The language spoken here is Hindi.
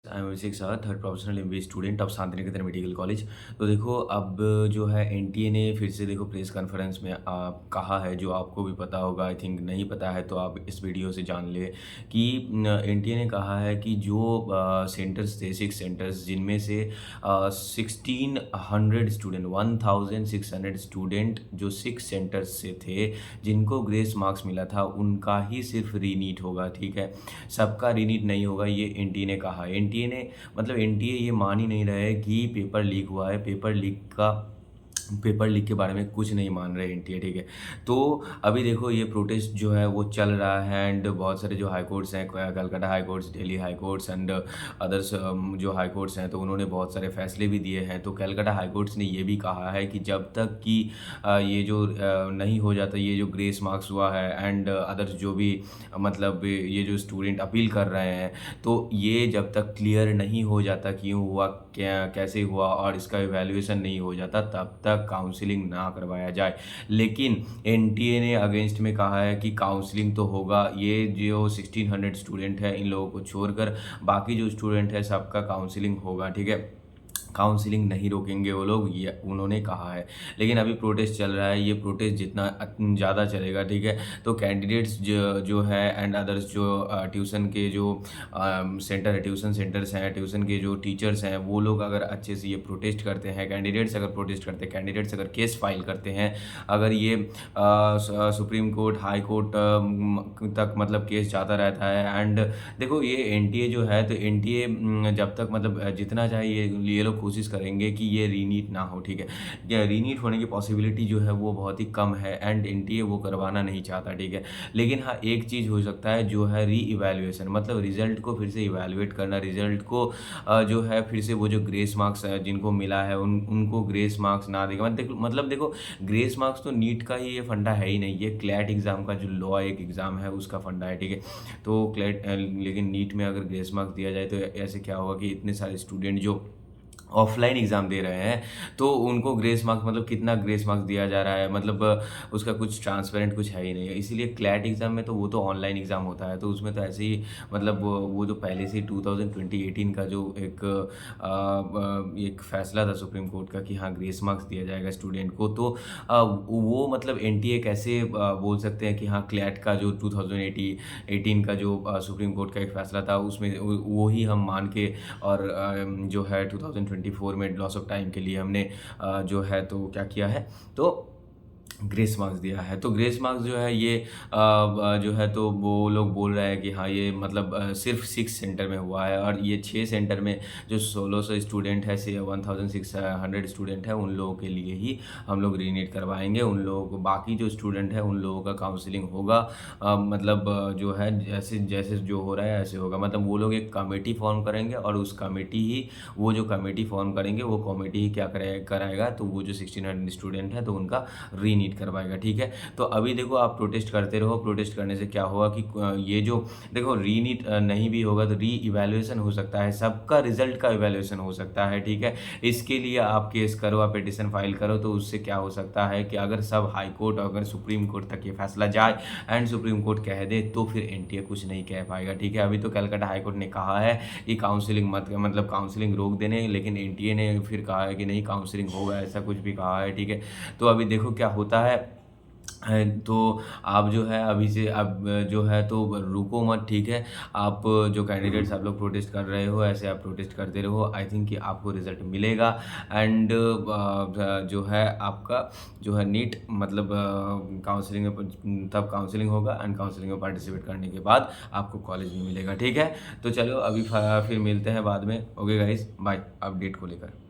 I am Abhishek Shah, third professional MBA student of Shantiniketan medical college. तो देखो अब जो है एनटीए ने फिर से देखो प्रेस कॉन्फ्रेंस में कहा है, जो आपको भी पता होगा, आई थिंक नहीं पता है तो आप इस वीडियो से जान ले कि एनटीए ने कहा है कि जो सेंटर्स थे 6 सेंटर्स, जिनमें से 1600 स्टूडेंट 1600 स्टूडेंट जो 6 सेंटर्स से थे जिनको ग्रेस मार्क्स मिला था, उनका ही सिर्फ रीनीट होगा। ठीक है, सबका रीनीट नहीं होगा, ये एनटीए ने कहा है। एनटीए ने मतलब एनटीए ये मान ही नहीं रहे कि पेपर लीक हुआ है। पेपर लीक के बारे में कुछ नहीं मान रहे एनटीए। ठीक है, तो अभी देखो ये प्रोटेस्ट जो है वो चल रहा है एंड बहुत सारे जो हाई कोर्ट्स हैं, Calcutta high courts, Delhi high courts and others जो हाई कोर्ट्स हैं, तो उन्होंने बहुत सारे फैसले भी दिए हैं। तो कलकत्ता हाई कोर्ट्स ने ये भी कहा है कि जब तक कि ये जो नहीं हो जाता, ये जो ग्रेस मार्क्स हुआ है एंड अदर्स जो भी मतलब ये जो स्टूडेंट अपील कर रहे हैं, तो ये जब तक क्लियर नहीं हो जाता क्यों हुआ, क्या कैसे हुआ और इसका इवैल्यूएशन नहीं हो जाता, तब तक काउंसलिंग ना करवाया जाए। लेकिन एनटीए ने अगेंस्ट में कहा है कि काउंसलिंग तो होगा। ये जो 1600 स्टूडेंट है, इन लोगों को छोड़कर बाकी जो स्टूडेंट है सबका काउंसलिंग होगा। ठीक है, काउंसलिंग नहीं रोकेंगे वो लोग, ये उन्होंने कहा है। लेकिन अभी प्रोटेस्ट चल रहा है, ये प्रोटेस्ट जितना ज़्यादा चलेगा, ठीक है, तो कैंडिडेट्स जो है एंड अदर्स जो ट्यूशन के जो सेंटर है, ट्यूशन सेंटर्स हैं, ट्यूशन के जो टीचर्स हैं, वो लोग अगर अच्छे से ये प्रोटेस्ट करते हैं, कैंडिडेट्स अगर प्रोटेस्ट करते हैं, कैंडिडेट्स अगर केस फाइल करते हैं, अगर ये सुप्रीम कोर्ट, हाई कोर्ट तक मतलब केस जाता रहता है। एंड देखो ये एनटीए जो है, तो एनटीए जब तक मतलब जितना चाहे ये लोग कोशिश करेंगे कि ये रीनीट ना हो। ठीक है, या रीनीट होने की पॉसिबिलिटी जो है वो बहुत ही कम है एंड एनटीए वो करवाना नहीं चाहता। ठीक है, लेकिन हाँ एक चीज़ हो सकता है जो है री इवैल्यूएशन, मतलब रिजल्ट को फिर से इवैल्यूएट करना, रिजल्ट को जो है फिर से वो जो ग्रेस मार्क्स जिनको मिला है उनको ग्रेस मार्क्स ना देगा। मतलब देखो ग्रेस मार्क्स तो नीट का ही ये फंडा है ही नहीं, ये क्लैट एग्ज़ाम का जो लॉ एक एग्ज़ाम है उसका फंडा है। ठीक है, तो क्लैट लेकिन नीट में अगर ग्रेस मार्क्स दिया जाए तो ऐसे क्या होगा कि इतने सारे स्टूडेंट जो ऑफलाइन एग्ज़ाम दे रहे हैं, तो उनको ग्रेस मार्क्स मतलब कितना ग्रेस मार्क्स दिया जा रहा है, मतलब उसका कुछ ट्रांसपेरेंट कुछ है ही नहीं है। इसीलिए क्लैट एग्ज़ाम में तो वो तो ऑनलाइन एग्ज़ाम होता है, तो उसमें तो ऐसे ही मतलब वो जो पहले से ही 2018 का जो एक फैसला था सुप्रीम कोर्ट का कि हाँ ग्रेस मार्क्स दिया जाएगा स्टूडेंट को, तो वो मतलब एनटीए कैसे बोल सकते हैं कि हाँ क्लैट का जो 2018 का जो सुप्रीम कोर्ट का एक फैसला था उसमें वो ही हम मान के, और जो है 2024 में लॉस ऑफ टाइम के लिए हमने जो है तो क्या किया है, तो ग्रेस मार्क्स दिया है। तो ग्रेस मार्क्स जो है ये जो है तो वो लोग बोल रहे हैं कि हाँ ये मतलब सिर्फ 6 सेंटर में हुआ है, और ये 6 सेंटर में जो 1600 स्टूडेंट है, से 1600 स्टूडेंट है, उन लोगों के लिए ही हम लोग रीनीट करवाएंगे। उन लोगों को, बाकी जो स्टूडेंट है उन लोगों का काउंसलिंग होगा। मतलब जो है जैसे जैसे जो हो रहा है ऐसे होगा, मतलब वो लोग एक कमेटी फॉर्म करेंगे और उस कमेटी ही, वो जो कमेटी फॉर्म करेंगे वो कमेटी ही क्या कराएगा, तो वो जो 1600 स्टूडेंट है तो उनका रीनीट करवाएगा। ठीक है, तो अभी देखो आप प्रोटेस्ट करते रहो, प्रोटेस्ट करने से क्या होगा कि ये जो देखो रीनीट नहीं भी होगा तो री इवैल्यूएशन हो सकता है, सबका रिजल्ट का इवैल्यूएशन हो सकता है। ठीक है, इसके लिए आप केस करो, आप पिटिशन फाइल करो, तो उससे क्या हो सकता है कि अगर सब हाई कोर्ट, अगर सुप्रीम कोर्ट तक ये फैसला जाए एंड सुप्रीम कोर्ट कह दे, तो फिर एनटीए कुछ नहीं कह पाएगा। ठीक है, अभी तो कलकत्ता हाई कोर्ट ने कहा है कि काउंसलिंग मत, मतलब काउंसलिंग रोक देने, लेकिन एनटीए ने फिर कहा है कि नहीं काउंसलिंग होगा, ऐसा कुछ भी कहा है। ठीक है, तो अभी देखो क्या होता है। तो आप जो है अभी से अब जो है तो रुको मत। ठीक है, आप जो कैंडिडेट्स आप लोग प्रोटेस्ट कर रहे हो, ऐसे आप प्रोटेस्ट करते रहो। आई थिंक कि आपको रिजल्ट मिलेगा एंड जो है आपका जो है नीट मतलब काउंसलिंग में तब काउंसलिंग होगा एंड काउंसलिंग में पार्टिसिपेट करने के बाद आपको कॉलेज भी मिलेगा। ठीक है, तो चलो अभी फिर मिलते हैं बाद में। ओके गाइस, बाय, अपडेट को लेकर।